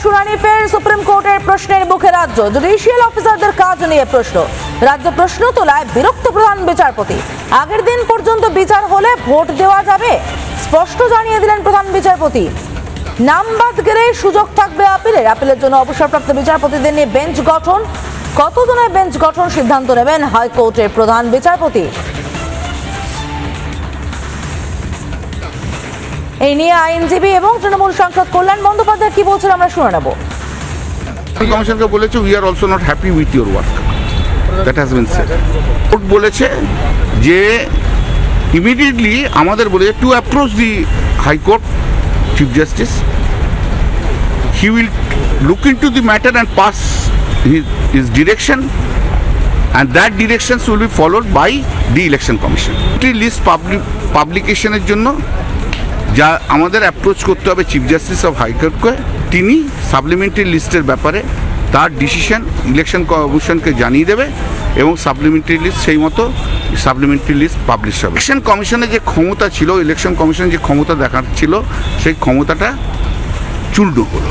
শুনানি ফের সুপ্রিম কোর্টের প্রশ্নের মুখে রাজ্য জুডিশিয়াল অফিসারদের কাজ নিয়ে প্রশ্ন। রাজ্য প্রশ্ন তোলায় বিরক্ত প্রধান বিচারপতি। আগের দিন পর্যন্ত বিচার হলে ভোট দেওয়া যাবে স্পষ্ট জানিয়ে দিলেন প্রধান বিচারপতি। নাম বাদ গেলে সুযোগ থাকবে আপিলের জন্য অবসরপ্রাপ্ত বিচারপতিদের নিয়ে বেঞ্চ গঠন। কতজনের বেঞ্চ গঠন সিদ্ধান্ত নেবেন হাইকোর্টের প্রধান বিচারপতি। এই নিয়ে আইনজীবী এবং তৃণমূল সাংসদ কল্যাণ বন্দ্যোপাধ্যায় কি বলছেন আমরা শুনে নেব। কমিশনকে বলেছে we are also not happy with your work, that has been said. Court বলেছে যে ইমিডিয়েটলি আমাদের বলেছে to approach the high court chief justice, he will look into the matter and pass his direction, and that directions will be followed by the election commission. List পাবলিকেশনের জন্য যা আমাদের approach করতে হবে চিফ জাস্টিস অফ হাইকোর্টকে, তিনি supplementary লিস্টের ব্যাপারে তার ডিসিশন ইলেকশন কমিশনকে জানিয়ে দেবে এবং সাপ্লিমেন্টারি লিস্ট সেই মতো সাপ্লিমেন্টারি লিস্ট পাবলিশ হবে। ইলেকশন কমিশনের যে ক্ষমতা ছিল, ইলেকশন কমিশনের যে ক্ষমতা দেখার ছিল, সেই ক্ষমতাটা চূর্ণ হলো।